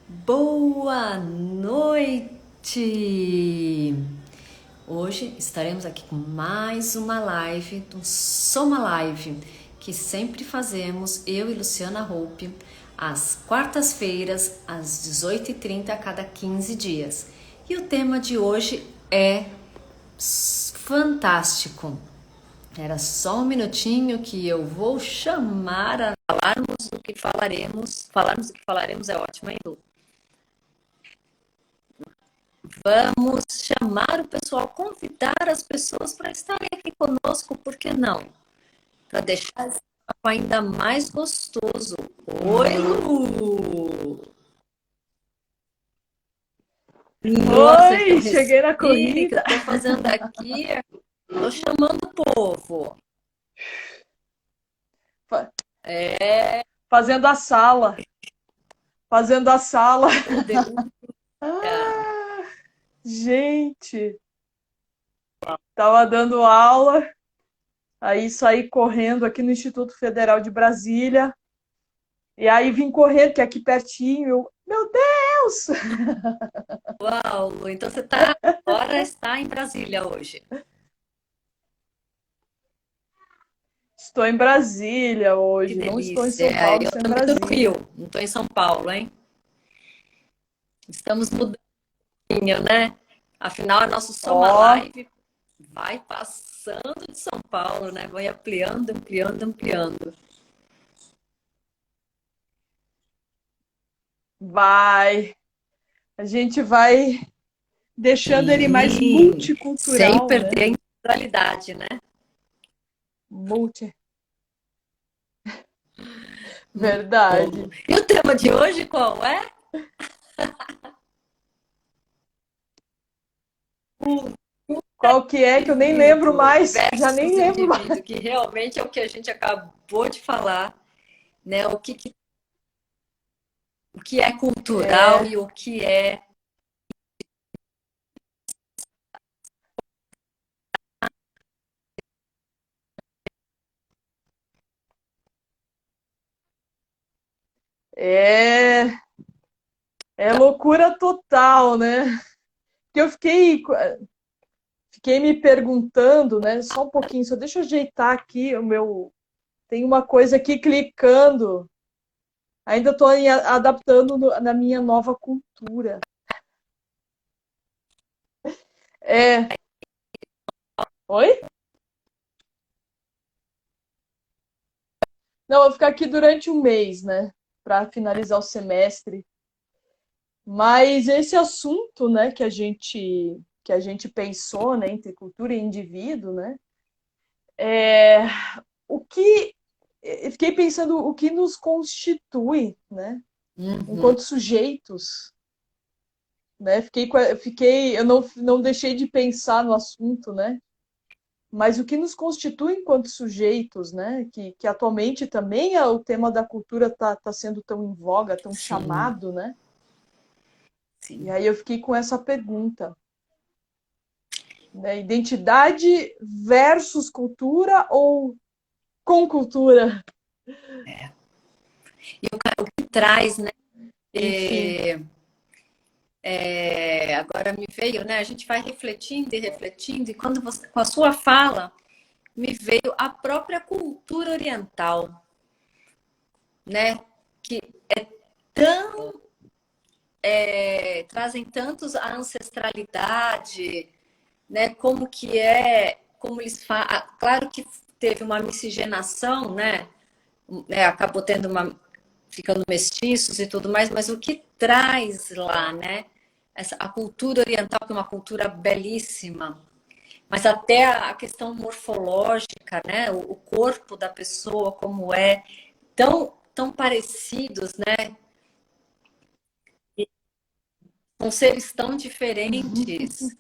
Boa noite! Hoje estaremos aqui com mais uma live do Soma Live, que sempre fazemos, eu e Luciana Hope, às quartas-feiras, às 18h30, a cada 15 dias. E o tema de hoje é fantástico. Era só um minutinho que eu vou chamar a falarmos do que falaremos. Falarmos do que falaremos é ótimo, hein, Lu? Vamos chamar o pessoal, convidar as pessoas para estarem aqui conosco, por que não? Para deixar esse papo ainda mais gostoso. Oi, Lu! Nossa, então Oi, cheguei na respire, que eu corrida. estou fazendo aqui, estou chamando o povo. Fa- É, Fazendo a sala. Fazendo a sala. o delícia. Ah, gente, tava dando aula, aí saí correndo aqui no Instituto Federal de Brasília, e aí vim correr, que é aqui pertinho. Meu Deus! Uau, Lu, então agora está em Brasília hoje. Estou em Brasília Que hoje, não estou em delícia. São Paulo, Eu estou em também estou no Rio, Brasília. não estou em São Paulo, hein? Estamos mudando, né? Afinal, a nossa Soma Ó, Live vai passando de São Paulo, né? Vai ampliando, ampliando, ampliando. vai. A gente vai deixando ele mais Sim, sem multicultural, né? perder a individualidade, né? Multi. Muito bom. Verdade. E o tema de hoje qual é? Qual que é que eu nem lembro Indivíduo mais? Já nem versus lembro mais. indivíduo, que realmente é o que a gente acabou de falar, né? O que é cultural É, e o que é. é, é loucura total, né? Que eu fiquei me perguntando, né? Só um pouquinho, só deixa eu ajeitar aqui o meu. Tem uma coisa aqui clicando. Ainda estou adaptando na minha nova cultura. É, oi? Não, eu vou ficar aqui durante um mês, né? Para finalizar o semestre. Mas esse assunto, né, que a gente pensou, né, entre cultura e indivíduo, né, é o que eu fiquei pensando o que nos constitui, né, Uhum, enquanto sujeitos, né? Eu não deixei de pensar no assunto, né? Mas o que nos constitui enquanto sujeitos, né? Que atualmente também o tema da cultura tá sendo tão em voga, tão sim, chamado, né? E sim. aí eu fiquei com essa pergunta. Né? Identidade versus cultura ou com cultura? E o que traz, né? Enfim, Agora me veio, né? A gente vai refletindo, e quando você, com a sua fala, me veio a própria cultura oriental, né? Que tão, trazem tantos a ancestralidade, né? Como eles falam. Claro que teve uma miscigenação, né? Acabou tendo ficando mestiços e tudo mais, mas o que traz lá, né? A cultura oriental, que é uma cultura belíssima, mas até a questão morfológica, né? O corpo da pessoa, como é, tão parecidos, né? Com seres tão diferentes.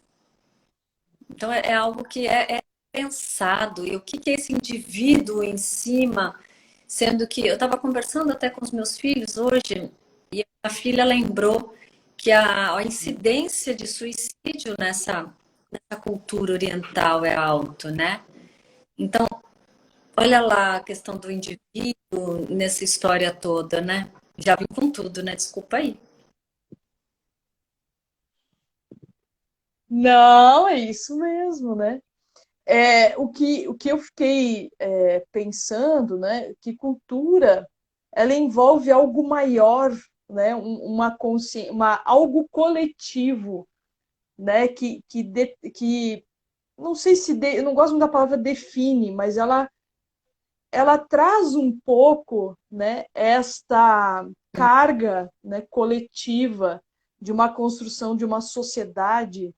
Então, é algo que é pensado. E o que é esse indivíduo em cima? Sendo que eu estava conversando até com os meus filhos hoje, e a filha lembrou que a incidência de suicídio nessa cultura oriental é alto, né? Então, olha lá a questão do indivíduo nessa história toda, né? Já vim com tudo, né? Desculpa aí. Não, é isso mesmo, né? O que eu fiquei pensando, né? Que cultura ela envolve algo maior, né? Uma consciência, algo coletivo, né? Que não sei se eu não gosto muito da palavra define, mas ela traz um pouco, né? Esta carga, né? Coletiva de uma construção de uma sociedade,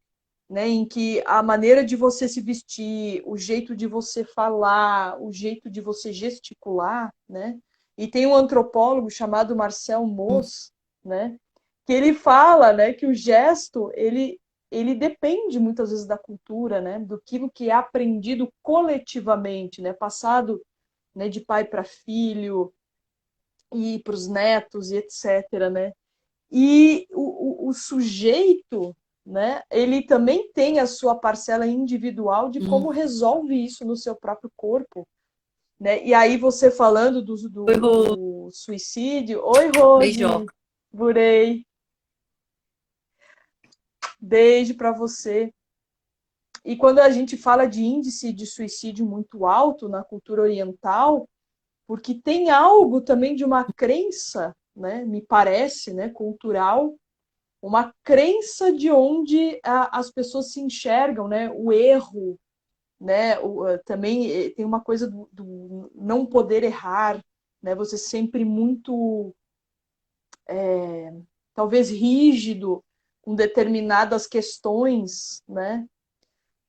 né, em que a maneira de você se vestir, o jeito de você falar, o jeito de você gesticular, né? E tem um antropólogo chamado Marcel Mauss, né, que ele fala, né, que o gesto, ele depende muitas vezes da cultura, né, do que é aprendido coletivamente, né, passado, né, de pai para filho e para os netos e etc, né? E o sujeito, né, ele também tem a sua parcela individual de como Hum. resolve isso no seu próprio corpo, né? E aí você falando Oi, Rô. do suicídio, oi Rose, Beijoca. Burei, beijo para você. E quando a gente fala de índice de suicídio muito alto na cultura oriental, porque tem algo também de uma crença, né, me parece, né, cultural, uma crença de onde as pessoas se enxergam, né? O erro, né? Também tem uma coisa do não poder errar, né? Você sempre muito, talvez rígido com determinadas questões, né?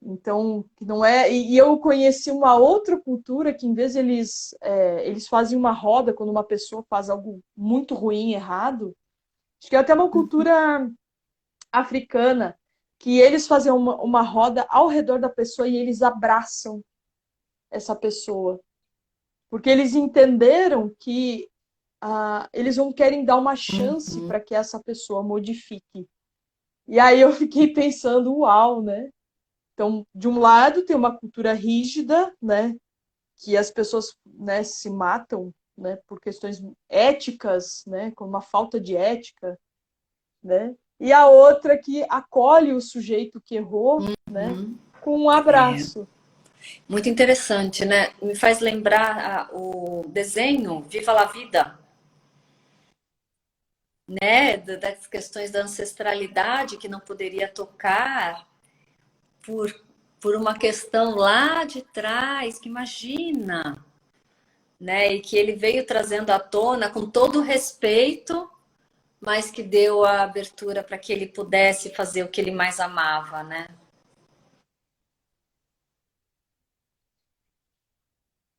Então, que não é. E eu conheci uma outra cultura que, em vez de eles fazem uma roda quando uma pessoa faz algo muito ruim, errado. Acho que é até uma cultura africana, que eles fazem uma roda ao redor da pessoa e eles abraçam essa pessoa. Porque eles entenderam que eles não querem dar uma chance Uhum. para que essa pessoa modifique. E aí eu fiquei pensando, uau, né? Então, de um lado, tem uma cultura rígida, né? Que as pessoas, né, se matam, né, por questões éticas, né, com uma falta de ética, né? E a outra que acolhe o sujeito que errou, né, Uhum. com um É. abraço. Muito interessante, né? Me faz lembrar o desenho Viva la Vida, né? Das questões da ancestralidade que não poderia tocar por, por uma questão lá de trás, que imagina, né? E que ele veio trazendo à tona com todo o respeito, mas que deu a abertura para que ele pudesse fazer o que ele mais amava, né?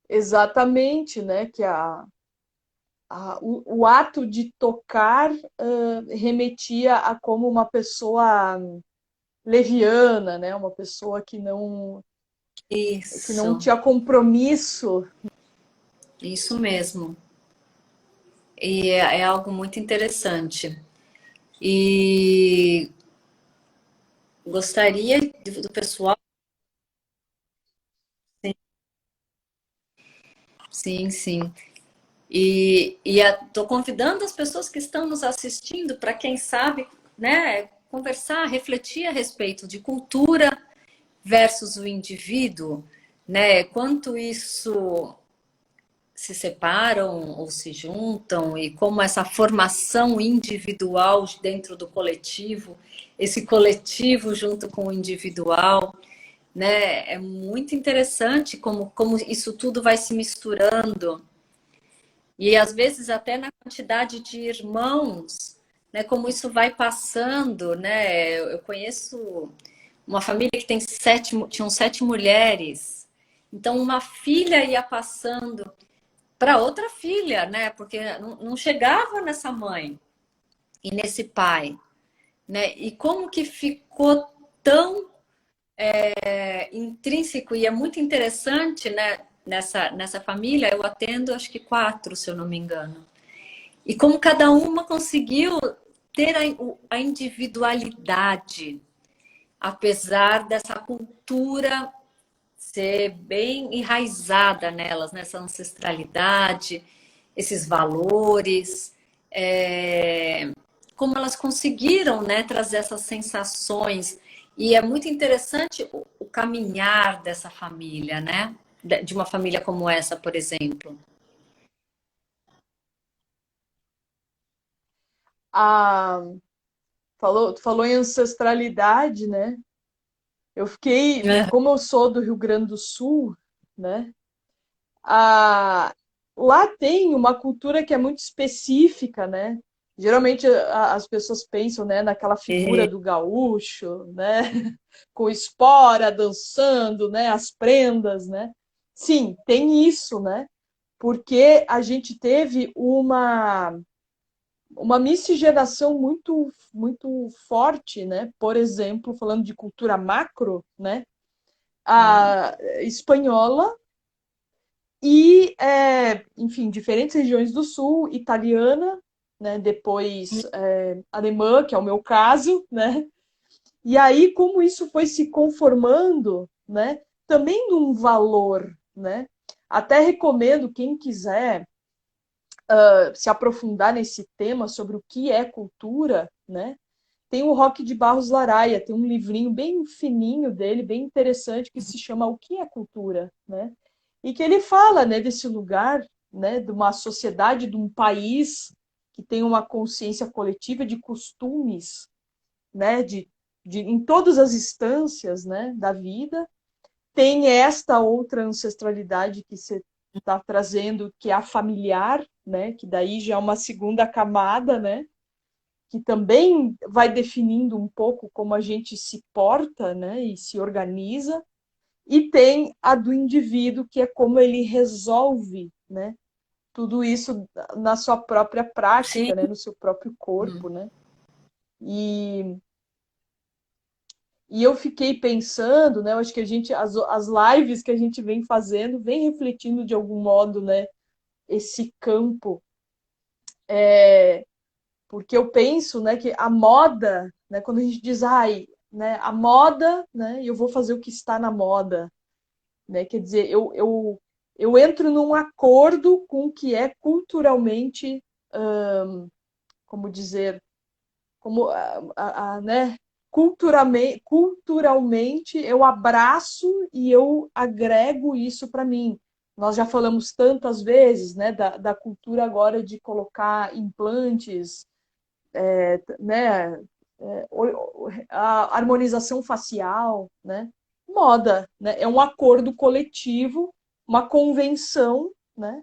Exatamente, né, que o ato de tocar remetia a como uma pessoa leviana, né, uma pessoa que não Isso, tinha compromisso. isso mesmo. E é algo muito interessante. E gostaria do pessoal. Sim, sim. E estou convidando as pessoas que estão nos assistindo para, quem sabe, né, conversar, refletir a respeito de cultura versus o indivíduo, né? Quanto isso se separam ou se juntam e como essa formação individual dentro do coletivo, esse coletivo junto com o individual, né? É muito interessante como isso tudo vai se misturando. E às vezes até na quantidade de irmãos, né? Como isso vai passando, né? Eu conheço uma família que tem tinham 7 mulheres. Então uma filha ia passando para outra filha, né? Porque não chegava nessa mãe e nesse pai, né? E como que ficou tão intrínseco e é muito interessante, né? Nessa família eu atendo acho que 4, se eu não me engano. E como cada uma conseguiu ter a individualidade, apesar dessa cultura ser bem enraizada nelas, nessa ancestralidade, esses valores, como elas conseguiram, né, trazer essas sensações E é muito interessante o caminhar dessa família, né? De uma família como essa, por exemplo. A, falou em ancestralidade, né? Eu fiquei, É. como eu sou do Rio Grande do Sul, né? A, lá tem uma cultura que é muito específica, né? Geralmente as pessoas pensam, né, naquela figura É. do gaúcho, né, com espora dançando, né, as prendas, né? Sim, tem isso, né? Porque a gente teve uma miscigenação muito forte, né? Por exemplo, falando de cultura macro, né? A espanhola e, enfim, diferentes regiões do sul, italiana, né? Depois alemã, que é o meu caso, né? E aí, como isso foi se conformando, né? Também num valor, né? Até recomendo quem quiser se aprofundar nesse tema sobre o que é cultura, né? Tem o Roque de Barros Laraia, tem um livrinho bem fininho dele, bem interessante, que se chama O que é Cultura, né? E que ele fala, né, desse lugar, né, de uma sociedade, de um país que tem uma consciência coletiva de costumes, né, em todas as instâncias, né, da vida. Tem esta outra ancestralidade que você está trazendo, que é a familiar, né, que daí já é uma segunda camada, né, que também vai definindo um pouco como a gente se porta, né, e se organiza, e tem a do indivíduo, que é como ele resolve, né, tudo isso na sua própria Sim. prática, né, no seu próprio corpo, né? E, e eu fiquei pensando, né, eu acho que as lives que a gente vem fazendo, vem refletindo de algum modo, né, esse campo, porque eu penso, né, que a moda, né, quando a gente diz, ai, né, a moda, né, e eu vou fazer o que está na moda, né, quer dizer, eu entro num acordo com o que é culturalmente, como dizer, como né, culturalmente eu abraço e eu agrego isso para mim. Nós já falamos tantas vezes, né, da cultura agora de colocar implantes, né, a harmonização facial, né, moda, né, é um acordo coletivo, uma convenção, né,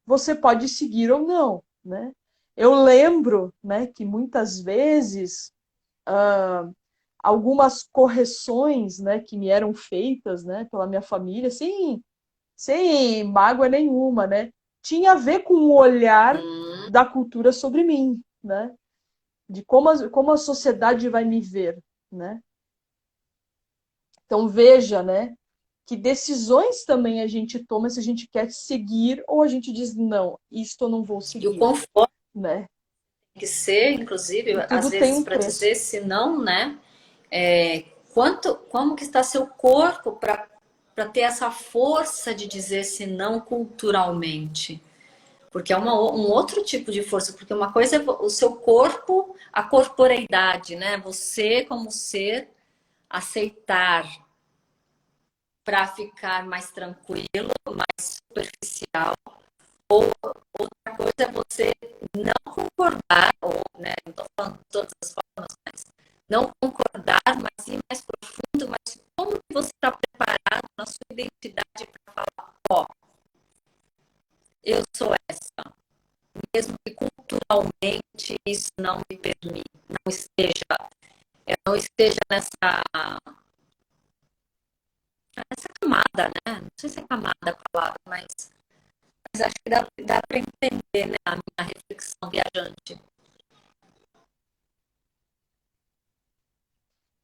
você pode seguir ou não, né. Eu lembro, né, que muitas vezes algumas correções, né, que me eram feitas, né, pela minha família, sem mágoa nenhuma, né, tinha a ver com o olhar Hum. da cultura sobre mim, né, de como a sociedade vai me ver, né. Então veja, né, que decisões também a gente toma se a gente quer seguir ou a gente diz não, isto eu não vou E o seguir, conforto né. tem que ser, inclusive, E às tudo tem vezes um para preço. dizer se não, né? Como que está seu corpo para ter essa força de dizer se não culturalmente? Porque é um outro tipo de força, porque uma coisa é o seu corpo, a corporeidade, né? Você como ser aceitar para ficar mais tranquilo, mais superficial. Outra coisa é você não concordar, ou, né, não estou falando de todas as formas, mas não concordar, mas ir mais profundo, mas como que você está preparado na sua identidade para falar, ó, eu sou essa, mesmo que culturalmente isso não me permita, eu não esteja nessa camada, né? Não sei se é camada a palavra, mas acho que dá para entender, né, a minha reflexão viajante.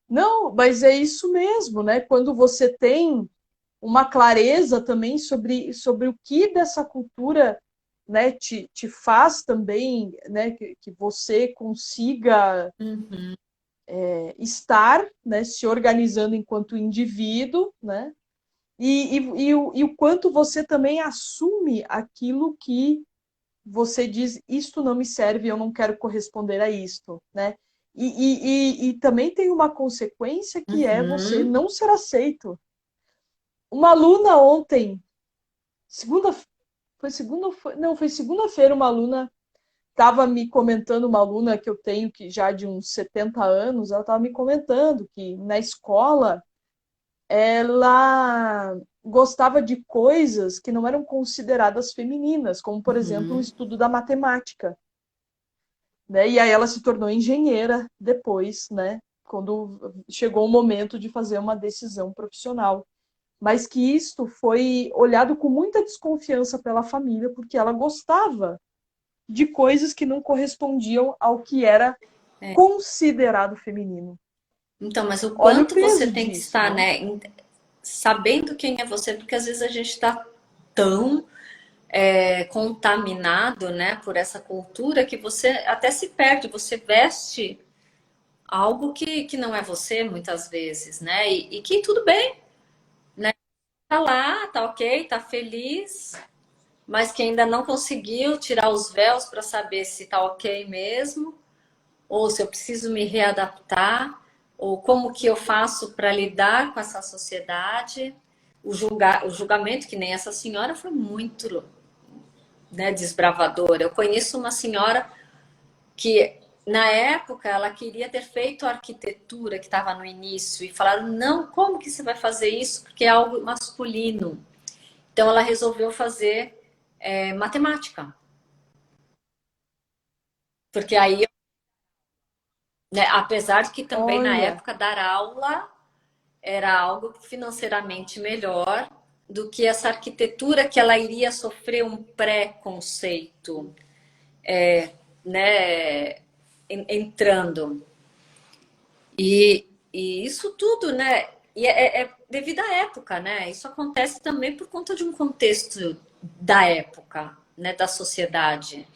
Não, mas é isso mesmo, né? Quando você tem uma clareza também sobre o que dessa cultura, né, te faz também, né, que você consiga Uhum. estar, né, se organizando enquanto indivíduo, né, e o quanto você também assume aquilo que você diz, isto não me serve, eu não quero corresponder a isto, né? E também tem uma consequência que é você Uhum, não ser aceito. Uma aluna ontem, segunda, foi segunda, não, foi segunda-feira, uma aluna estava me comentando, uma aluna que eu tenho que já de uns 70 anos, ela estava me comentando que na escola ela gostava de coisas que não eram consideradas femininas, como, por exemplo, o uhum. estudo da matemática, né? E aí ela se tornou engenheira depois, né? Quando chegou o momento de fazer uma decisão profissional. Mas que isto foi olhado com muita desconfiança pela família, porque ela gostava de coisas que não correspondiam ao que era considerado feminino. Então, mas o Olha o quanto você peso tem que disso, estar, né? né, sabendo quem é você, porque às vezes a gente está tão contaminado, né, por essa cultura que você até se perde, você veste algo que não é você muitas vezes, né, e que tudo bem, tá lá, tá ok, tá feliz, mas que ainda não conseguiu tirar os véus para saber se tá ok mesmo, ou se eu preciso me readaptar, ou como que eu faço para lidar com essa sociedade. O julgamento, que nem essa senhora, foi muito, né, desbravadora. Eu conheço uma senhora que, na época, ela queria ter feito arquitetura, que estava no início, e falaram: não, como que você vai fazer isso? Porque é algo masculino. Então, ela resolveu fazer matemática. Porque aí, né, apesar de que também na Olha, época dar aula era algo financeiramente melhor do que essa arquitetura que ela iria sofrer um preconceito, né, entrando. E isso tudo, né, e é devido à época, né, isso acontece também por conta de um contexto da época, né, da sociedade.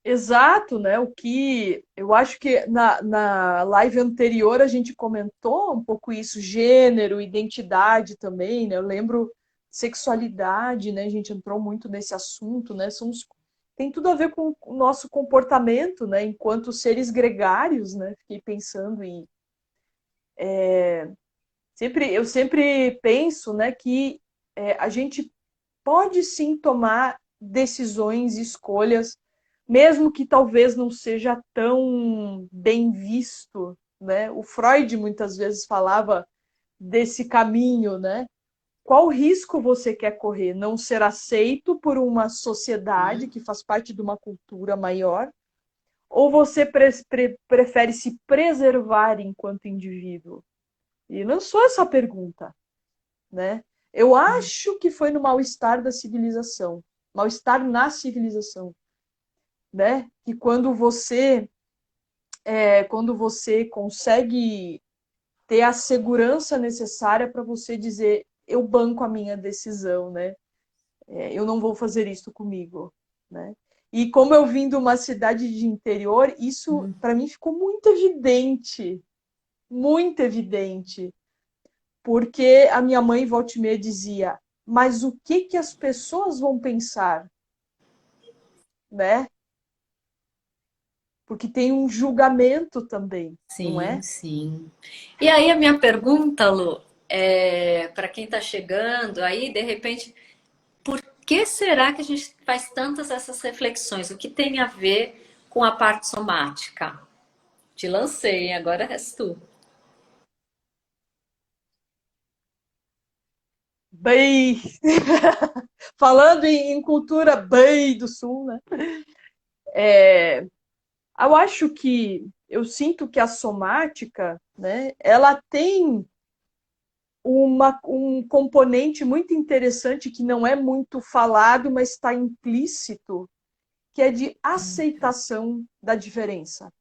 exato, né? O que eu acho que na live anterior a gente comentou um pouco isso, gênero, identidade também, né? Eu lembro sexualidade, né? A gente entrou muito nesse assunto, né? Tem tudo a ver com o nosso comportamento, né? Enquanto seres gregários, né? Fiquei pensando em eu sempre penso, né? Que a gente pode sim tomar decisões, escolhas, mesmo que talvez não seja tão bem visto, né? O Freud muitas vezes falava desse caminho, né? Qual risco você quer correr? Não ser aceito por uma sociedade que faz parte de uma cultura maior? Ou você prefere se preservar enquanto indivíduo? E lançou essa pergunta, né? Eu acho que foi no mal-estar da civilização, mal-estar na civilização, né? Que quando você consegue ter a segurança necessária para você dizer eu banco a minha decisão, né? Eu não vou fazer isso comigo, né? E como eu vim de uma cidade de interior, isso para mim ficou muito evidente, porque a minha mãe volta e meia dizia: mas o que que as pessoas vão pensar, né? Porque tem um julgamento também, não Sim, é? sim. E aí a minha pergunta, Lu, para quem está chegando aí, de repente, por que será que a gente faz tantas essas reflexões? O que tem a ver com a parte somática? Te lancei, agora és tu. Bem, falando em cultura bem do sul, né? Eu acho que eu sinto que a somática, né? Ela tem um componente muito interessante que não é muito falado, mas está implícito, que é de aceitação da diferença,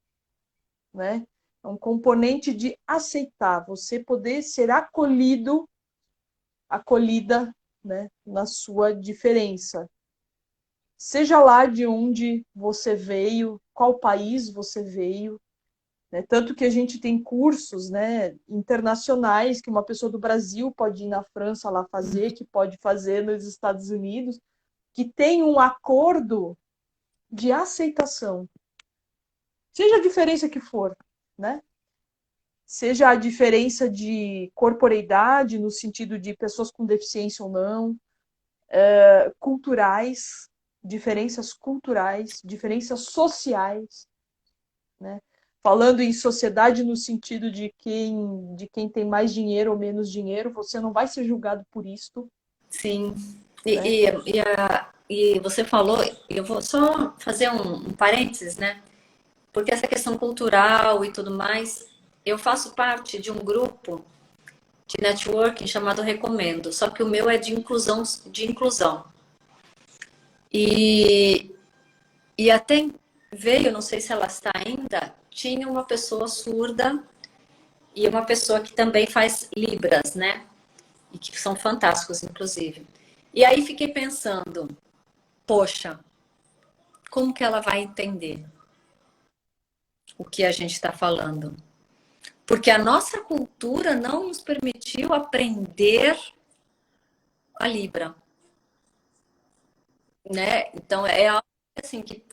né? É um componente de aceitar, você poder ser acolhida, né, na sua diferença. Seja lá de onde você veio, qual país você veio, né? Tanto que a gente tem cursos, né, internacionais que uma pessoa do Brasil pode ir na França lá fazer, que pode fazer nos Estados Unidos, que tem um acordo de aceitação. Seja a diferença que for, né? Seja a diferença de corporeidade, no sentido de pessoas com deficiência ou não, culturais, diferenças sociais, né? Falando em sociedade no sentido de quem tem mais dinheiro ou menos dinheiro, você não vai ser julgado por isto, Sim. né? E você falou, eu vou só fazer um parênteses, né? Porque essa questão cultural e tudo mais, eu faço parte de um grupo de networking chamado Recomendo, só que o meu é de inclusão. E, e até veio, não sei se ela está ainda, tinha uma pessoa surda e uma pessoa que também faz Libras, né? E que são fantásticos, inclusive. E aí fiquei pensando, poxa, como que ela vai entender o que a gente está falando? Porque a nossa cultura não nos permitiu aprender a Libra, né? Então é algo assim que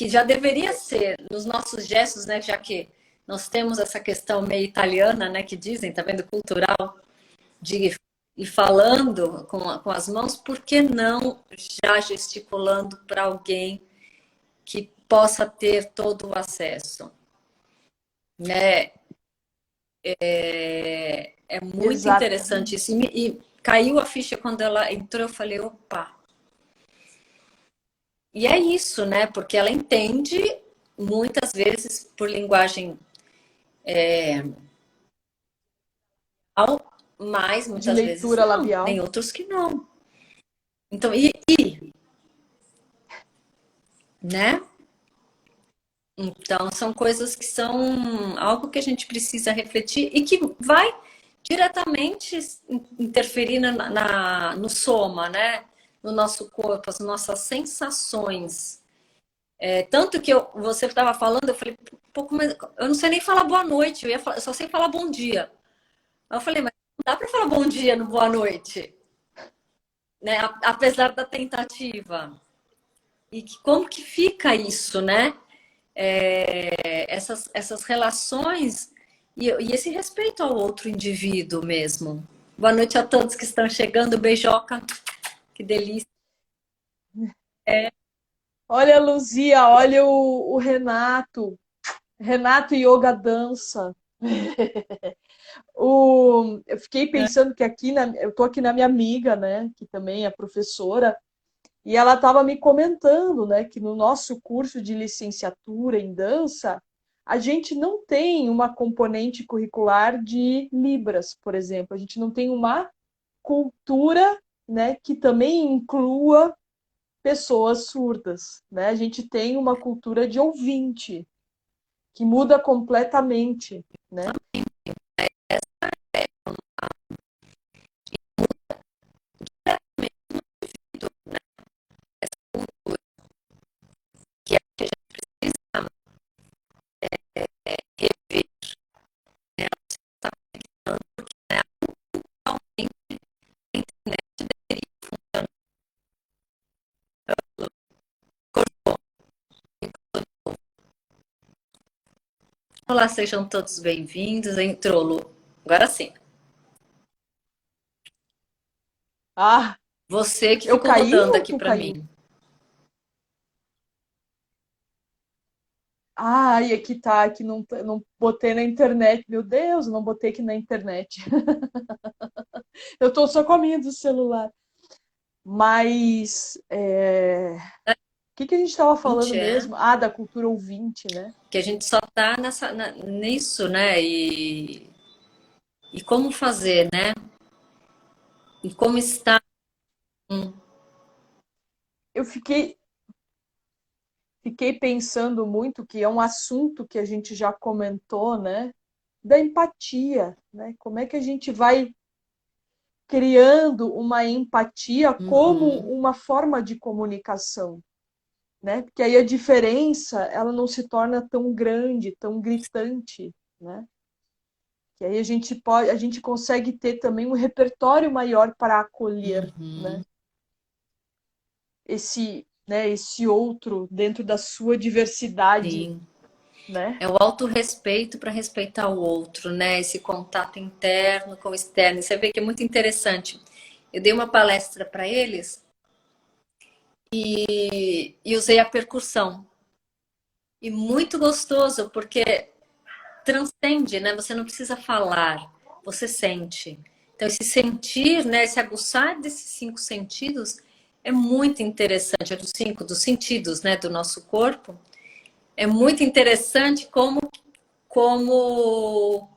já deveria ser nos nossos gestos, né? Já que nós temos essa questão meio italiana, né? Que dizem, tá vendo, cultural, de ir falando com as mãos, por que não já gesticulando para alguém que possa ter todo o acesso, né? É muito interessante Exatamente. isso. E caiu a ficha quando ela entrou, eu falei, opa. E é isso, né? Porque ela entende muitas vezes por linguagem ao mais, De muitas vezes leitura não, labial. tem outros que não. Então, né? Então, são coisas que são algo que a gente precisa refletir e que vai diretamente interferir no soma, né? No nosso corpo, as nossas sensações. Tanto que você estava falando, eu falei, pouco mais, eu não sei nem falar boa noite, eu só sei falar bom dia. Aí eu falei, mas não dá para falar bom dia no boa noite, né? Apesar da tentativa. E como que fica isso, né? Essas relações e esse respeito ao outro indivíduo mesmo. Boa noite a todos que estão chegando. Beijoca, que delícia. Olha a Luzia, olha o Renato. Renato Yoga Dança. Eu fiquei pensando que eu tô aqui na minha amiga, né, que também é professora, e ela estava me comentando, né, que no nosso curso de licenciatura em dança, a gente não tem uma componente curricular de Libras, por exemplo. A gente não tem uma cultura, né, que também inclua pessoas surdas, né? A gente tem uma cultura de ouvinte que muda completamente, né? Que a gente precisa rever, né? Tá pensando que realmente a internet deveria funcionar. Olá, sejam todos bem-vindos. Entrou, Lu. Agora sim. Ah, Você que eu ficou caí rodando ou aqui tu para caiu? mim. Ai, aqui tá, aqui não botei na internet. Meu Deus, não botei aqui na internet. Eu tô só com a minha do celular. Mas o que que a gente estava falando Gente, mesmo? Ah, da cultura ouvinte, né? que a gente só tá nisso, né? E como fazer, né? E como está. Eu fiquei pensando muito que é um assunto que a gente já comentou, né? Da empatia, né? Como é que a gente vai criando uma empatia como Uhum. uma forma de comunicação, né? Porque aí a diferença, ela não se torna tão grande, tão gritante, né? Que aí a gente consegue ter também um repertório maior para acolher, Uhum. né? Esse né, esse outro dentro da sua diversidade, Sim. né? É o autorrespeito para respeitar o outro, né? Esse contato interno com o externo. E você vê que é muito interessante. Eu dei uma palestra para eles e usei a percussão. E muito gostoso, porque transcende, né? Você não precisa falar, você sente. Então, esse sentir, né? Esse aguçar desses 5 sentidos é muito interessante. É dos sentidos, né? Do nosso corpo. É muito interessante como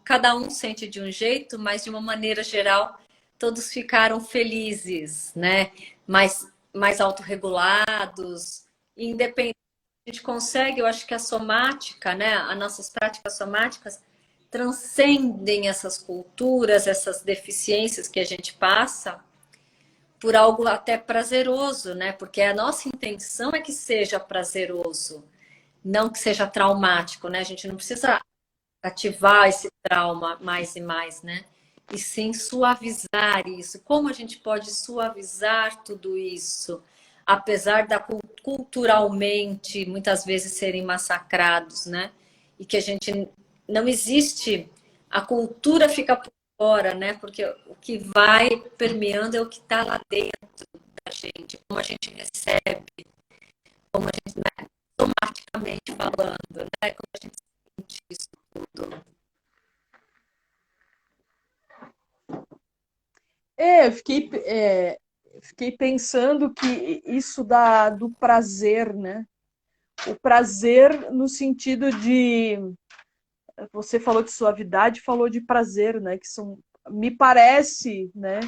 cada um sente de um jeito, mas de uma maneira geral, todos ficaram felizes, né? Mais autorregulados, independente. A gente consegue, eu acho que a somática, né? As nossas práticas somáticas transcendem essas culturas, essas deficiências que a gente passa por algo até prazeroso, né? Porque a nossa intenção é que seja prazeroso, não que seja traumático, né? A gente não precisa ativar esse trauma mais e mais, né? E sim suavizar isso. Como a gente pode suavizar tudo isso, apesar da culturalmente muitas vezes serem massacrados, né? E que a gente não existe, a cultura fica por fora, né? Porque o que vai permeando é o que está lá dentro da gente, como a gente recebe, como a gente, né? Somaticamente falando, né? Como a gente sente isso tudo. Fiquei pensando que isso do prazer, né? O prazer no sentido de, você falou de suavidade, falou de prazer, né? Que são, me parece, né?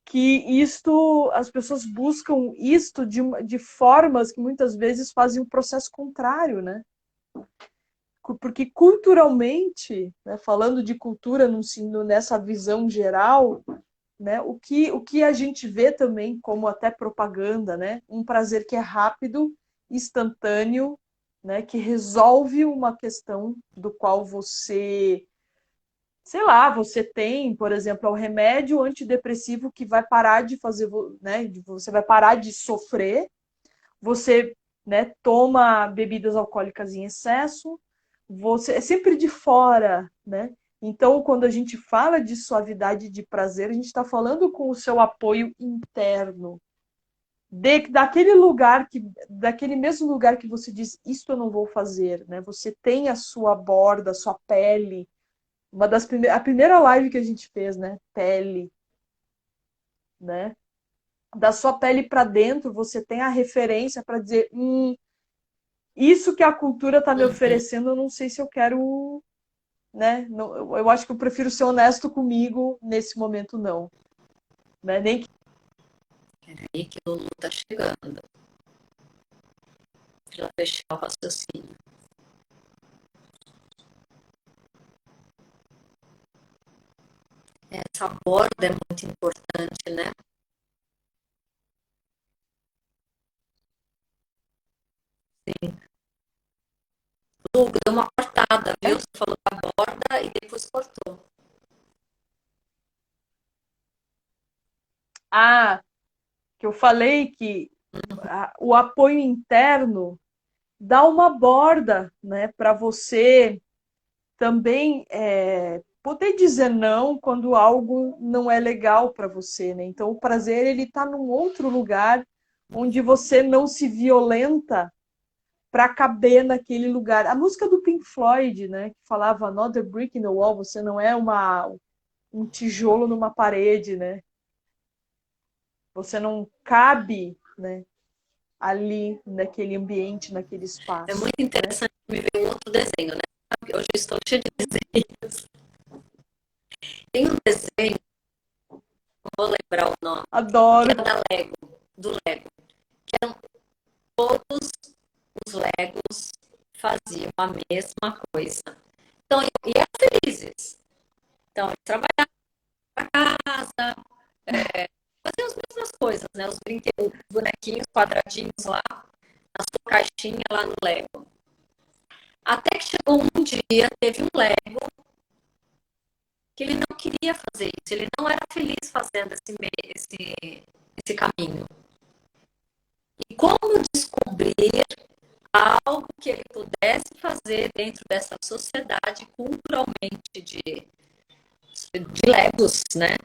Que isto, as pessoas buscam isto de formas que muitas vezes fazem o processo contrário, né? Porque culturalmente, né, falando de cultura nessa visão geral, né, o que a gente vê também como até propaganda, né, um prazer que é rápido, instantâneo, né, que resolve uma questão do qual você, sei lá, você tem, por exemplo, é o remédio antidepressivo que vai parar de fazer, né, você vai parar de sofrer, você, né, toma bebidas alcoólicas em excesso, você é sempre de fora, né? Então, quando a gente fala de suavidade e de prazer, a gente está falando com o seu apoio interno. Daquele mesmo lugar que você diz, isso eu não vou fazer, né? Você tem a sua borda, a sua pele. A primeira live que a gente fez, né? Pele, né? Da sua pele para dentro, você tem a referência para dizer, isso que a cultura está me Uhum. oferecendo, eu não sei se eu quero, né? Não, eu acho que eu prefiro ser honesto comigo nesse momento, não. Né? Nem que... Aí que o Lulu tá chegando. Pra fechar o raciocínio. Essa borda é muito importante, né? Sim. Lu, deu uma cortada, viu? Você falou da borda e depois cortou. Ah, que eu falei que o apoio interno dá uma borda, né? Para você também poder dizer não quando algo não é legal para você, né? Então o prazer ele está num outro lugar onde você não se violenta para caber naquele lugar. A música do Pink Floyd, né, que falava Another Brick in the Wall, você não é um tijolo numa parede, né? Você não cabe, né, ali naquele ambiente, naquele É espaço, muito né? interessante me ver um outro desenho, né? Hoje eu estou cheia de desenhos. Tem um desenho, não vou lembrar o nome, que é Adoro. da Lego, do Lego. Todos os Legos faziam a mesma coisa. Então, e eram felizes. Então, eles trabalhavam para casa, faziam as mesmas coisas, né? Os brinquedos, os bonequinhos quadradinhos lá, na sua caixinha lá no Lego. Até que chegou um dia, teve um Lego que ele não queria fazer isso, ele não era feliz fazendo esse caminho. E como descobrir algo que ele pudesse fazer dentro dessa sociedade culturalmente de Legos, né?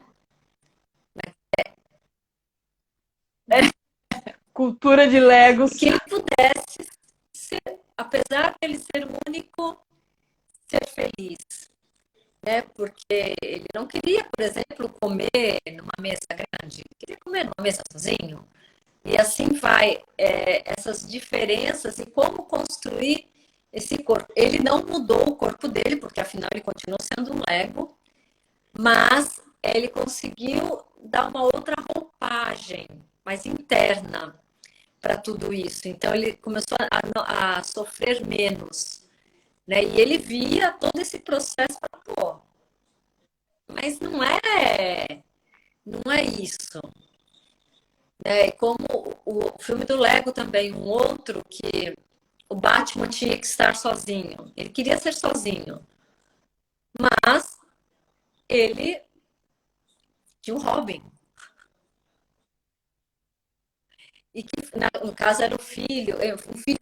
Cultura de E que Legos. ele pudesse ser, apesar de ele ser o único, ser feliz, né? Porque ele não queria, por exemplo, comer numa mesa grande, ele queria comer numa mesa sozinho. E assim vai, essas diferenças e como construir esse corpo. Ele não mudou o corpo dele, porque afinal ele continuou sendo um Lego, mas ele conseguiu dar uma outra roupagem mais interna para tudo isso. Então ele começou a sofrer menos, né? E ele via todo esse processo, pô, mas não é isso. É, como o filme do Lego também, um outro que o Batman tinha que estar sozinho. Ele queria ser sozinho, mas ele tinha um Robin. E que, no caso, era o filho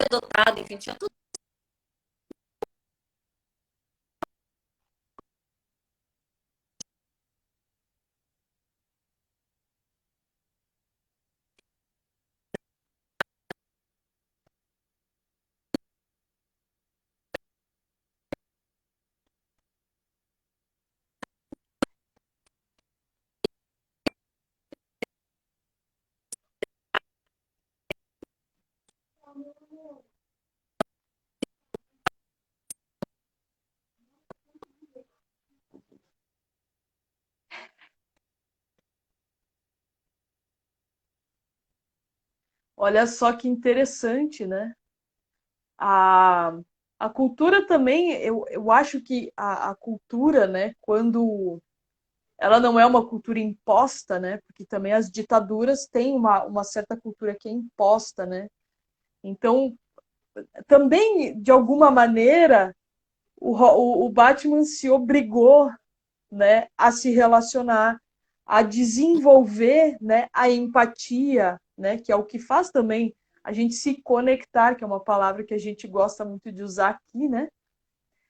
adotado, enfim, tinha tudo. Olha só que interessante, né? A, a cultura também, eu acho que a cultura, né, quando ela não é uma cultura imposta, né? Porque também as ditaduras têm uma certa cultura que é imposta, né? Então, também, de alguma maneira, o Batman se obrigou, né, a se relacionar, a desenvolver, né, a empatia, né, que é o que faz também a gente se conectar, que é uma palavra que a gente gosta muito de usar aqui, né?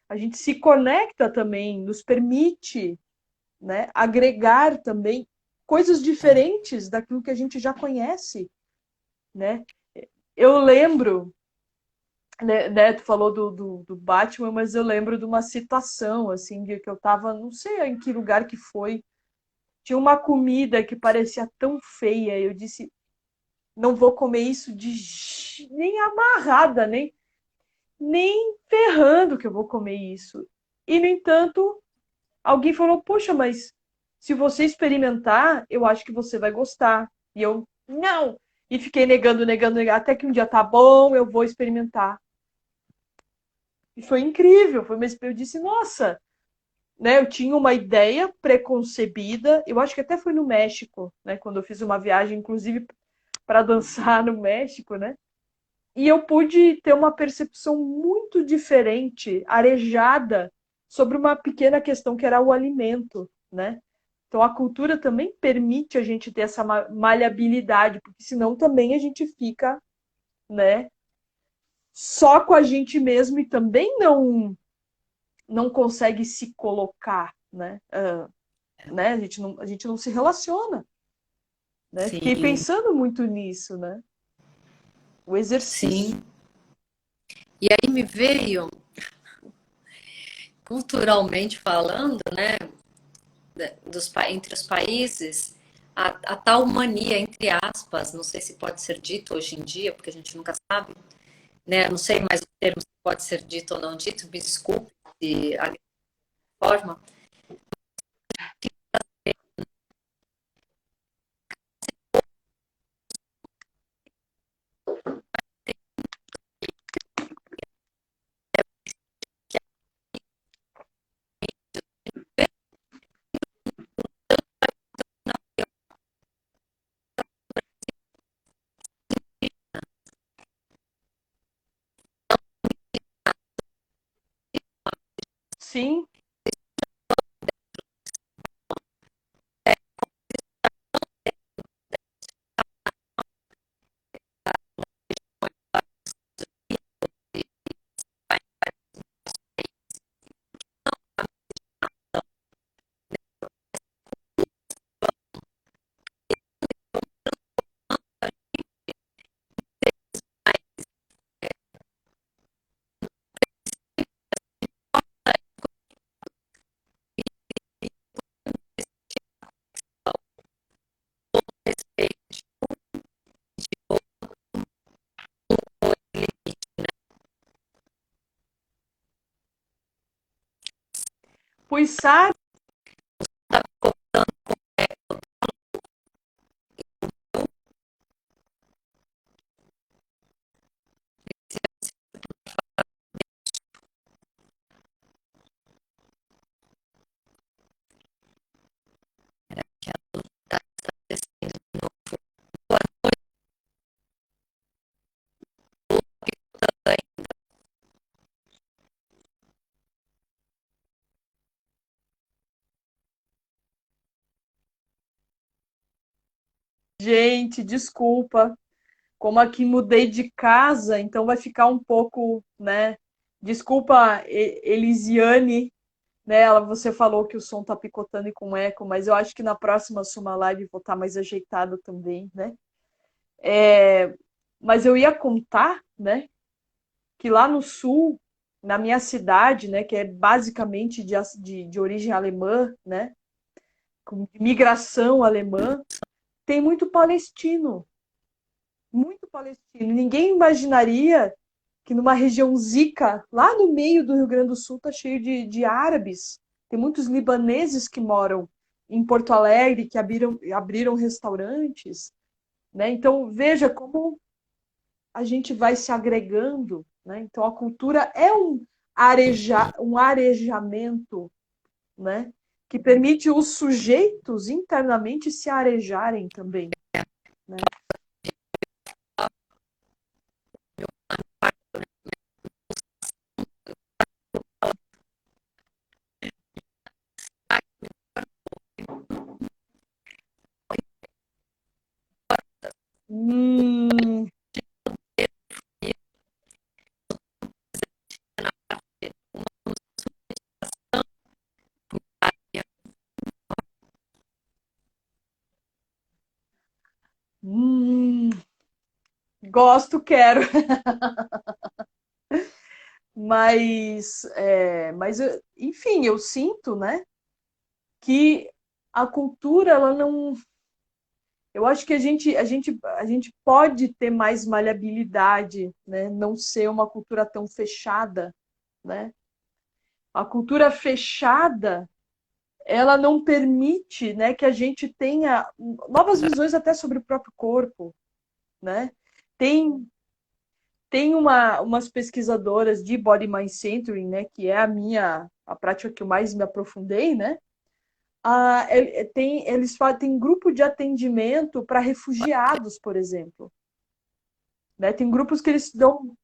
A gente se conecta também, nos permite, né, agregar também coisas diferentes daquilo que a gente já conhece, né? Eu lembro, né, tu falou do Batman, mas eu lembro de uma situação, assim, de que eu tava, não sei em que lugar que foi, tinha uma comida que parecia tão feia, eu disse, não vou comer isso nem amarrada, nem ferrando que eu vou comer isso. E, no entanto, alguém falou, poxa, mas se você experimentar, eu acho que você vai gostar. E eu, não! E fiquei negando, negando, negando, até que um dia tá bom, eu vou experimentar. E foi incrível, eu disse, nossa, né, eu tinha uma ideia preconcebida, eu acho que até foi no México, né, quando eu fiz uma viagem, inclusive para dançar no México, né? E eu pude ter uma percepção muito diferente, arejada, sobre uma pequena questão que era o alimento, né? Então a cultura também permite a gente ter essa maleabilidade, porque senão também a gente fica, né, só com a gente mesmo e também não consegue se colocar, né? Né? A gente não se relaciona, né? Fiquei Sim, pensando muito nisso, né? O exercício. sim. E aí me veio, culturalmente falando, né, entre os países, a tal mania, entre aspas, não sei se pode ser dito hoje em dia, porque a gente nunca sabe, né? Não sei mais o termo se pode ser dito ou não dito, me desculpe de a forma. Sim, Luiz Sá, gente, desculpa. Como aqui mudei de casa, então vai ficar um pouco, né? Desculpa, Elisiane, né? Você falou que o som tá picotando e com eco, mas eu acho que na próxima Suma Live vou estar mais ajeitado também, né? Mas eu ia contar, né? Que lá no sul, na minha cidade, né? Que é basicamente de origem alemã, né? Com migração alemã, tem muito palestino, muito palestino. Ninguém imaginaria que numa região zica, lá no meio do Rio Grande do Sul, tá cheio de árabes. Tem muitos libaneses que moram em Porto Alegre, que abriram restaurantes, né? Então, veja como a gente vai se agregando, né? Então, a cultura é um arejamento, né? Que permite os sujeitos internamente se arejarem também, né? Hum, hum, gosto, quero. Enfim, eu sinto, né, que a cultura, ela não. Eu acho que a gente pode ter mais maleabilidade, né, não ser uma cultura tão fechada, né? A cultura fechada, ela não permite, né, que a gente tenha novas visões até sobre o próprio corpo, né? Tem, tem umas pesquisadoras de Body Mind Centering, né, que é a prática que eu mais me aprofundei, né? Tem grupo de atendimento para refugiados, por exemplo. Né? Tem grupos que eles dão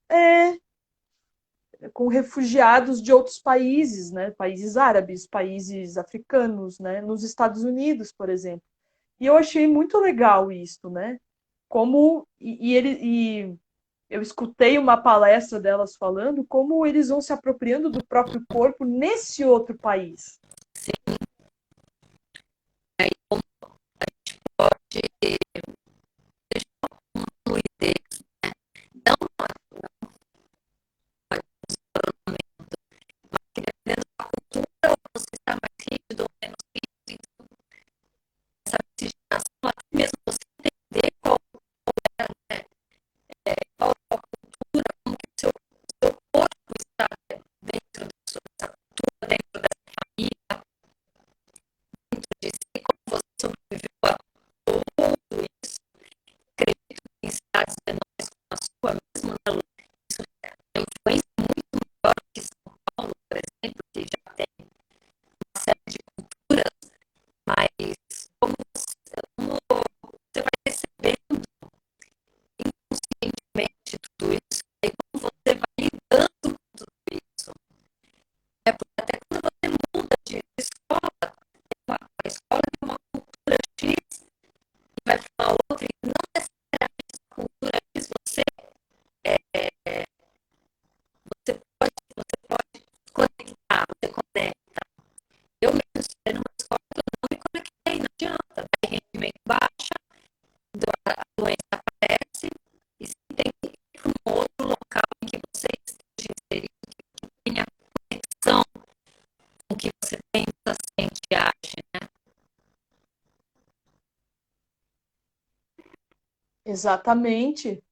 é, com refugiados de outros países, né? Países árabes, países africanos, né? Nos Estados Unidos, por exemplo. E eu achei muito legal isso, né? E eu escutei uma palestra delas falando como eles vão se apropriando do próprio corpo nesse outro país. Exatamente,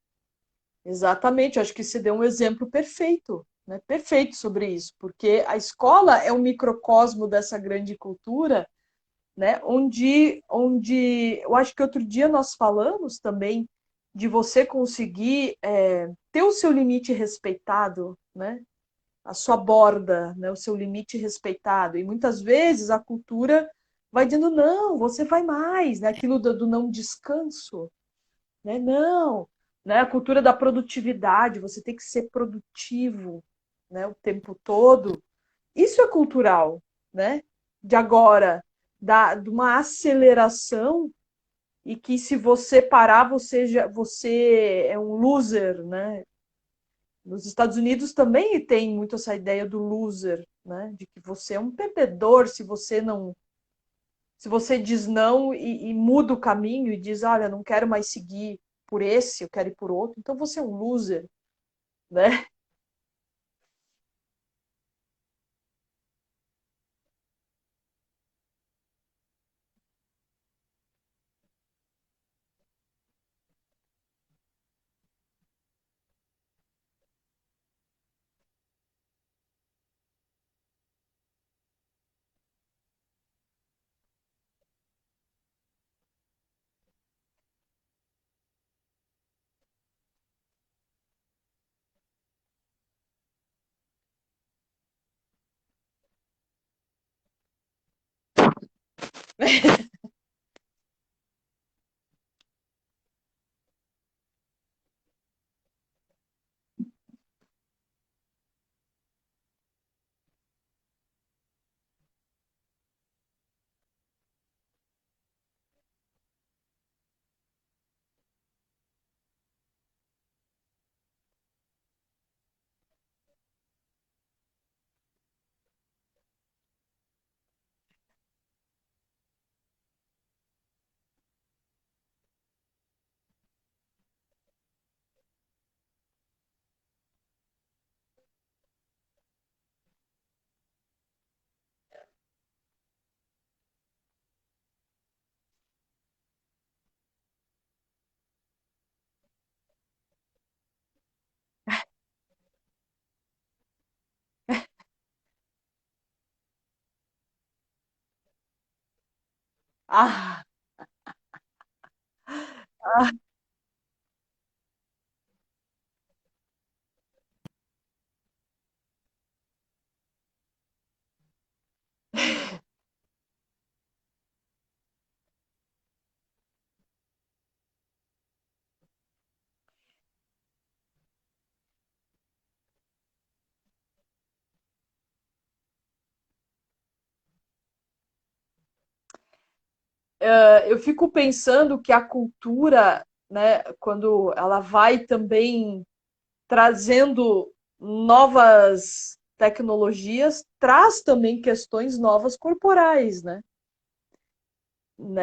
exatamente. Eu acho que você deu um exemplo perfeito, né? Perfeito sobre isso, porque a escola é um microcosmo dessa grande cultura, né? Onde eu acho que outro dia nós falamos também de você conseguir ter o seu limite respeitado, né? A sua borda, né? O seu limite respeitado. E muitas vezes a cultura vai dizendo, não, você vai mais, né? Aquilo do não descanso, né? Não, né? A cultura da produtividade, você tem que ser produtivo, né? O tempo todo. Isso é cultural, né? De agora, de uma aceleração e que se você parar, você é um loser, né? Nos Estados Unidos também tem muito essa ideia do loser, né? De que você é um perdedor se você diz não e muda o caminho e diz, olha, não quero mais seguir por esse, eu quero ir por outro, então você é um loser, né? Ah, ah, eu fico pensando que a cultura, né, quando ela vai também trazendo novas tecnologias, traz também questões novas corporais, né?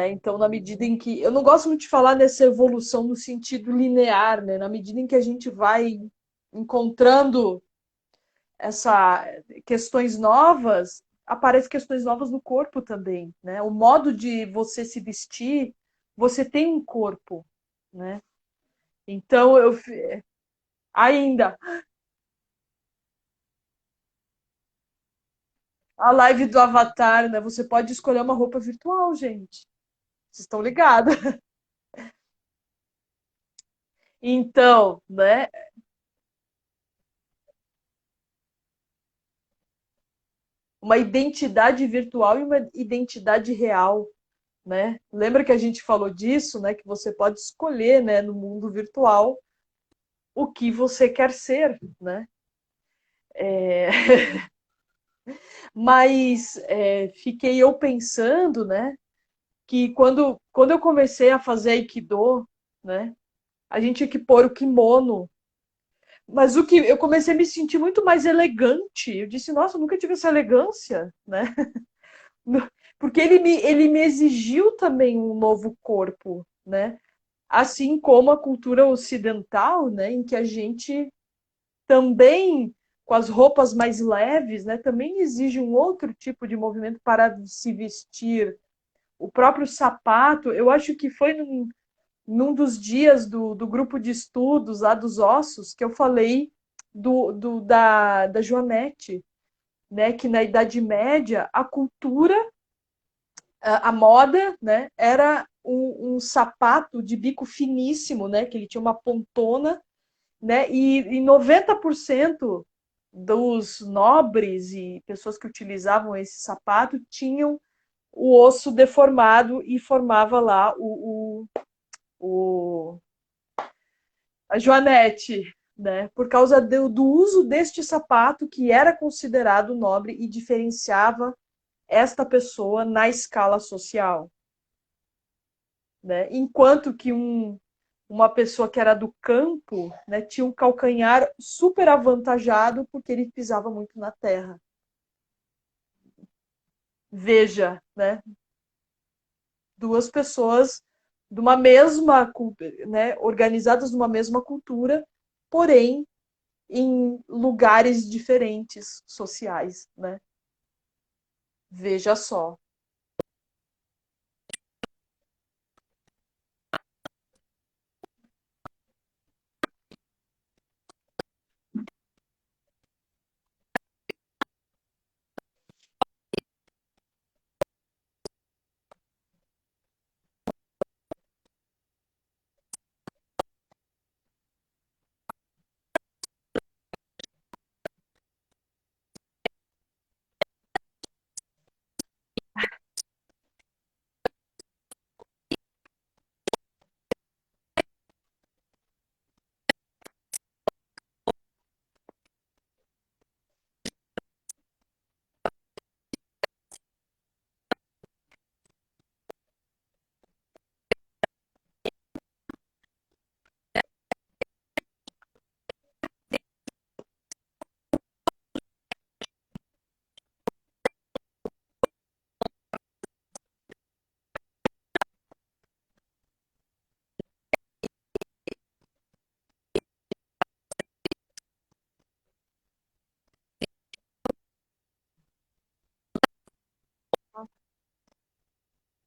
Então, na medida em que eu não gosto muito de falar nessa evolução no sentido linear, né? Na medida em que a gente vai encontrando essa questões novas, aparecem questões novas no corpo também, né? O modo de você se vestir, você tem um corpo, né? Então eu ainda a live do Avatar, né? Você pode escolher uma roupa virtual, gente. Vocês estão ligados? Então, né? Uma identidade virtual e uma identidade real, né? Lembra que a gente falou disso, né? Que você pode escolher, né? No mundo virtual o que você quer ser, né? É... Mas fiquei eu pensando, né? Que quando eu comecei a fazer Aikido, né? A gente tinha que pôr o kimono. Mas o que eu comecei a me sentir muito mais elegante. Eu disse, nossa, eu nunca tive essa elegância, né? Porque ele me exigiu também um novo corpo, né? Assim como a cultura ocidental, né? Em que a gente também, com as roupas mais leves, né? Também exige um outro tipo de movimento para se vestir. O próprio sapato, eu acho que foi num dos dias do grupo de estudos lá dos ossos que eu falei da Joanete, né? Que na Idade Média a cultura, a moda, né? Era um sapato de bico finíssimo, né? Que ele tinha uma pontona, né? E 90% dos nobres e pessoas que utilizavam esse sapato tinham o osso deformado e formava lá o a Joanete, né? Por causa do uso deste sapato que era considerado nobre e diferenciava esta pessoa na escala social, né? Enquanto que uma pessoa que era do campo, né, tinha um calcanhar super avantajado porque ele pisava muito na terra. Veja, né? Duas pessoas de uma mesma, né, organizadas numa mesma cultura, porém em lugares diferentes sociais, né? Veja só.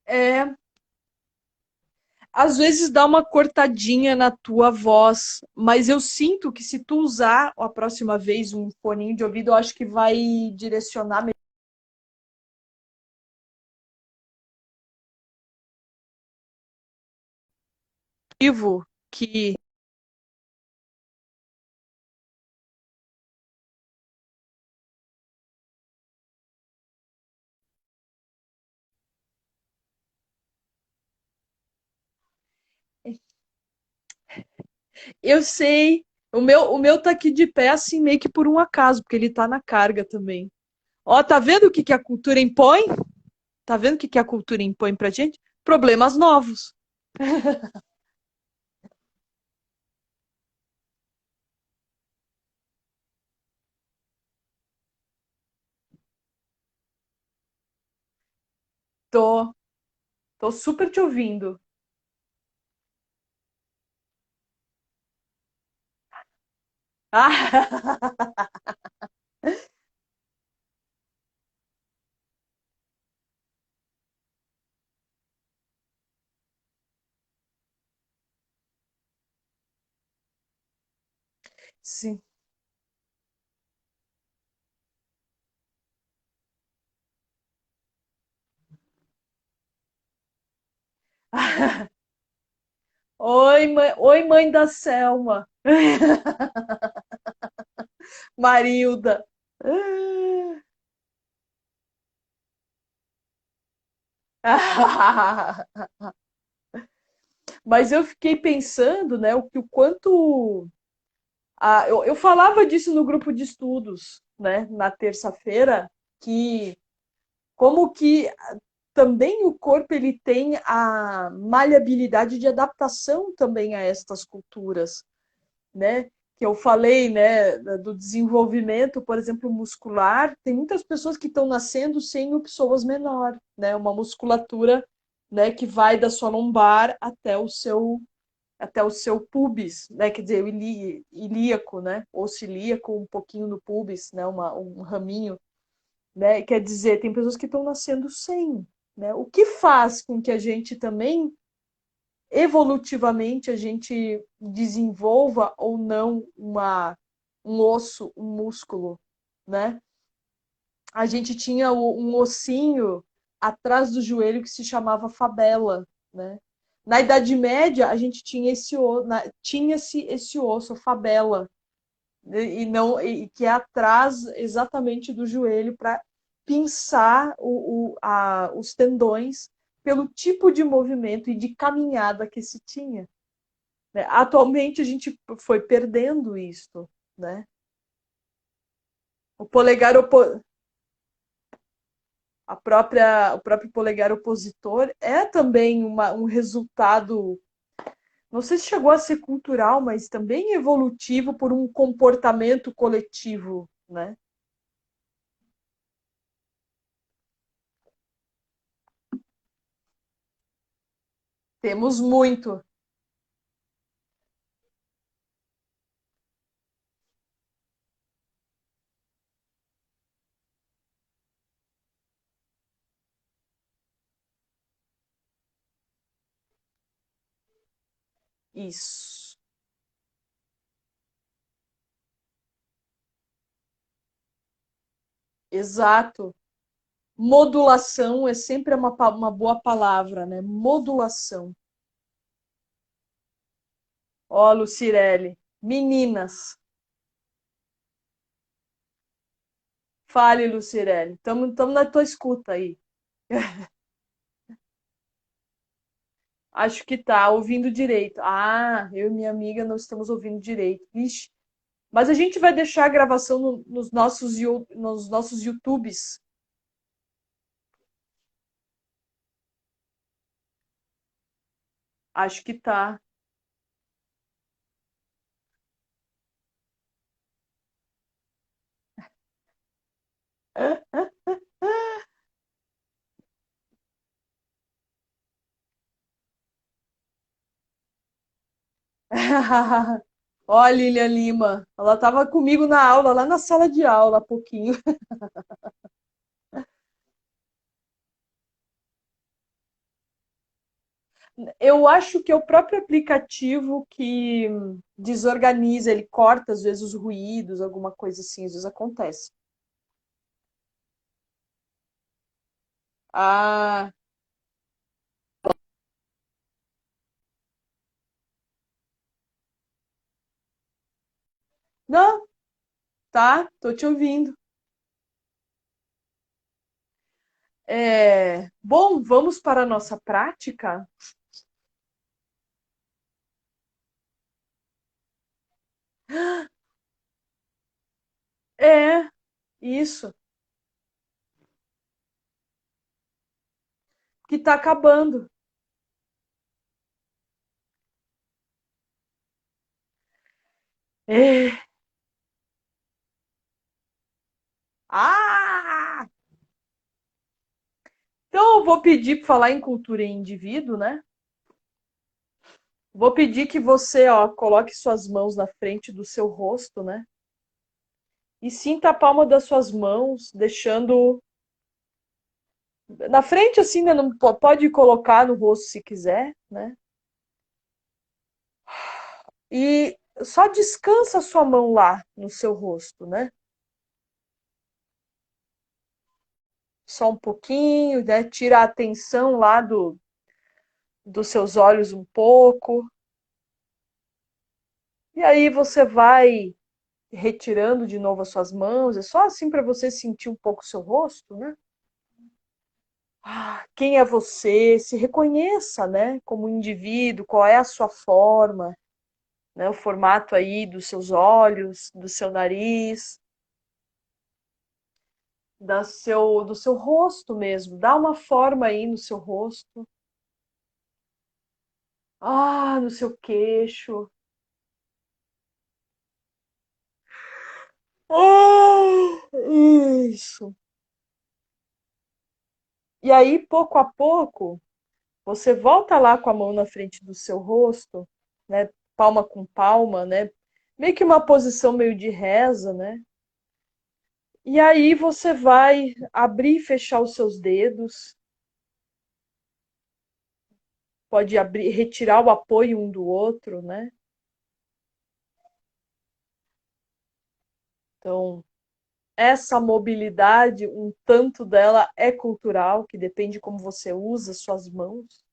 É, às vezes dá uma cortadinha na tua voz, mas eu sinto que se tu usar a próxima vez um foninho de ouvido, eu acho que vai direcionar melhor que eu sei. O meu tá aqui de pé assim meio que por um acaso, porque ele tá na carga também. Ó, tá vendo o que que a cultura impõe? Tá vendo o que que a cultura impõe pra gente? Problemas novos. Tô, tô super te ouvindo. Ah, sim. Oi, mãe da Selma. Marilda. Mas eu fiquei pensando, né, o quanto. Eu falava disso no grupo de estudos, né, na terça-feira, que como que também o corpo ele tem a maleabilidade de adaptação também a estas culturas, né? Que eu falei, né, do desenvolvimento, por exemplo, muscular, tem muitas pessoas que estão nascendo sem o psoas menor, né? Uma musculatura, né, que vai da sua lombar até o seu pubis, né? Quer dizer, o ilíaco, né? Ou cilíaco, um pouquinho no pubis, né? Um raminho, né? Quer dizer, tem pessoas que estão nascendo sem, né? O que faz com que a gente também evolutivamente a gente desenvolva ou não um osso, um músculo, né? A gente tinha um ossinho atrás do joelho que se chamava fabela, né? Na Idade Média, a gente tinha tinha-se esse osso, a fabela, e não que é atrás exatamente do joelho para pinçar os tendões pelo tipo de movimento e de caminhada que se tinha, né? Atualmente a gente foi perdendo isso, né? O polegar o próprio polegar opositor é também um resultado, não sei se chegou a ser cultural, mas também evolutivo por um comportamento coletivo, né? Temos muito isso. Exato. Modulação é sempre uma boa palavra, né? Modulação. Ó, Lucirelli, meninas, fale, Lucirelli. Estamos na tua escuta aí. Acho que tá ouvindo direito. Ah, eu e minha amiga não estamos ouvindo direito. Vixe. Mas a gente vai deixar a gravação nos nossos YouTubes. Acho que tá. Ó, a Lilian Lima. Ela estava comigo na aula, lá na sala de aula, há pouquinho. Eu acho que é o próprio aplicativo que desorganiza, ele corta às vezes os ruídos, alguma coisa assim, às vezes acontece. Ah, não, tá, tô te ouvindo. Bom, vamos para a nossa prática? É, isso, que tá acabando. É. Ah! Então eu vou pedir para falar em cultura e indivíduo, né? Vou pedir que você, ó, coloque suas mãos na frente do seu rosto, né? E sinta a palma das suas mãos, deixando na frente assim, né? Não pode colocar no rosto se quiser, né? E só descansa a sua mão lá no seu rosto, né? Só um pouquinho, né? Tira a atenção lá dos seus olhos um pouco. E aí você vai retirando de novo as suas mãos. É só assim para você sentir um pouco o seu rosto, né? Quem é você? Se reconheça, né? Como indivíduo, qual é a sua forma, né? O formato aí dos seus olhos, do seu nariz, do seu rosto mesmo. Dá uma forma aí no seu rosto. Ah, no seu queixo. Ah, isso. E aí, pouco a pouco, você volta lá com a mão na frente do seu rosto, né? Palma com palma, né? Meio que uma posição meio de reza, né? E aí você vai abrir e fechar os seus dedos, pode abrir, retirar o apoio um do outro, né? Então, essa mobilidade, um tanto dela é cultural, que depende de como você usa suas mãos.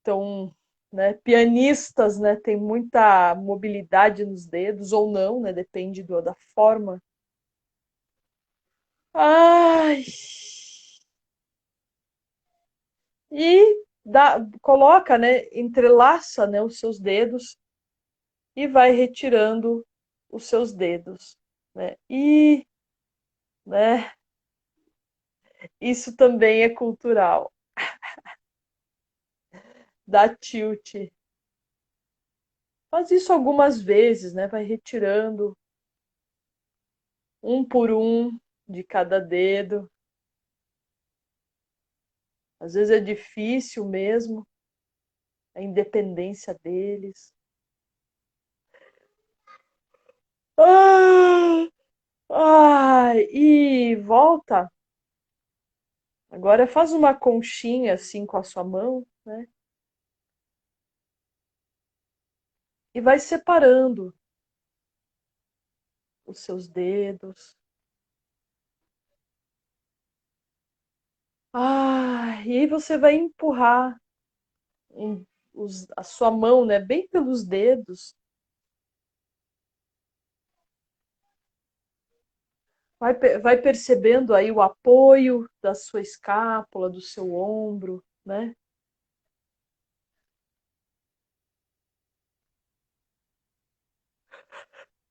Então, né, pianistas, né, tem muita mobilidade nos dedos ou não, né, depende da forma. Ai, e coloca, né, entrelaça, né, os seus dedos e vai retirando os seus dedos, né? E, né, isso também é cultural. Dá tilt. Faz isso algumas vezes, né? Vai retirando um por um de cada dedo. Às vezes é difícil mesmo a independência deles. Ah, ai, e volta. Agora faz uma conchinha assim com a sua mão, né? E vai separando os seus dedos. Ah, e aí você vai empurrar a sua mão, né, bem pelos dedos. Vai percebendo aí o apoio da sua escápula, do seu ombro, né?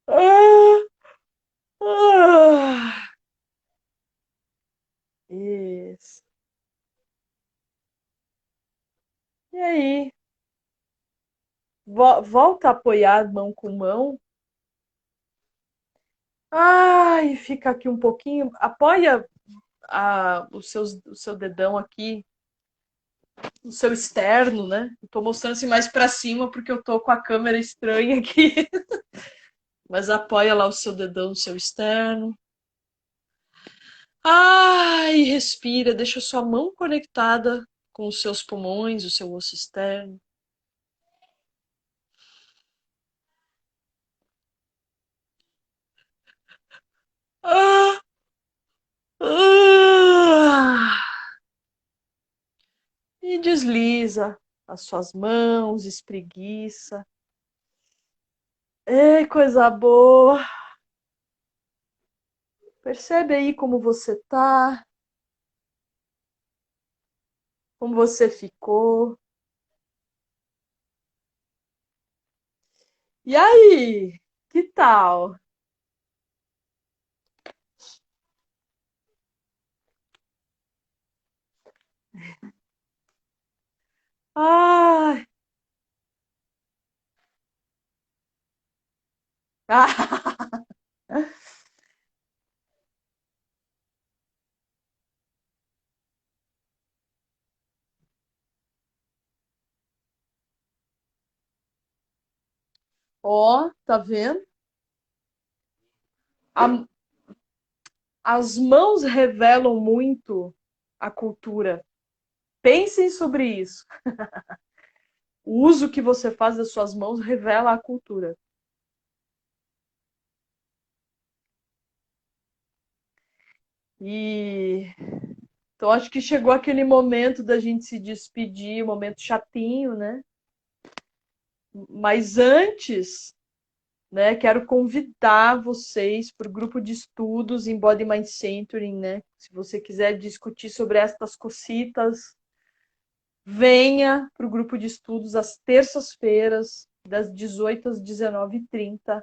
Ah, ah, isso. E aí, volta a apoiar mão com mão. Ai, fica aqui um pouquinho. Apoia o seu dedão aqui, o seu externo, né? Eu tô mostrando assim mais pra cima porque eu tô com a câmera estranha aqui. Mas apoia lá o seu dedão no seu externo. Ai, respira, deixa a sua mão conectada com os seus pulmões, o seu osso externo. Ah, ah, e desliza as suas mãos, espreguiça. Ei, coisa boa. Percebe aí como você tá, como você ficou. E aí, que tal? Ai, ó, tá vendo? A- as mãos revelam muito a cultura. Pensem sobre isso. O uso que você faz das suas mãos revela a cultura. E então acho que chegou aquele momento da gente se despedir, um momento chatinho, né? Mas antes, né, quero convidar vocês para o grupo de estudos em Body Mind Centering, né? Se você quiser discutir sobre estas cocitas, venha para o grupo de estudos às terças-feiras, das 18 às 19h30.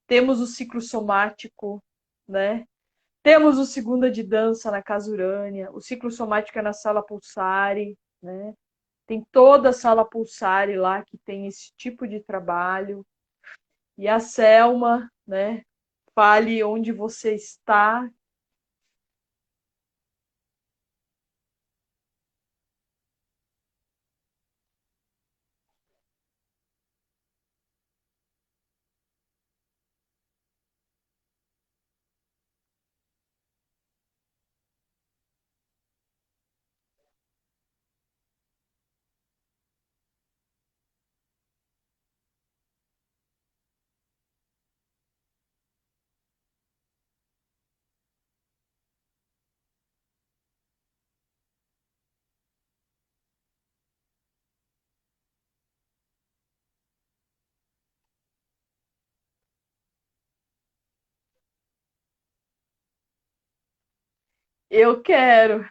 Temos o ciclo somático, né? Temos o segunda de dança na Casa Urânia, o ciclo somático é na Sala Pulsare, né? Tem toda a Sala Pulsare lá que tem esse tipo de trabalho. E a Selma, né? Fale onde você está. Eu quero.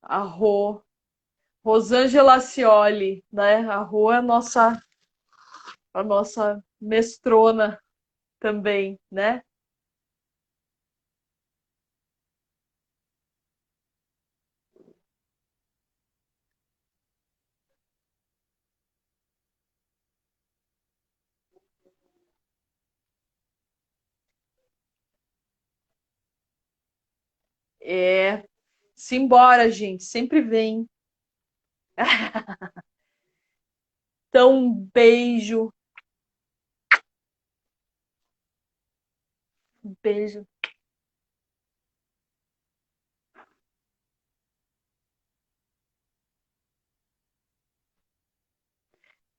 A Rô. Rosângela Scioli, né? A Rô é a nossa mestrona também, né? É. Simbora, gente. Sempre vem. Então, um beijo. Um beijo.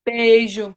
Beijo.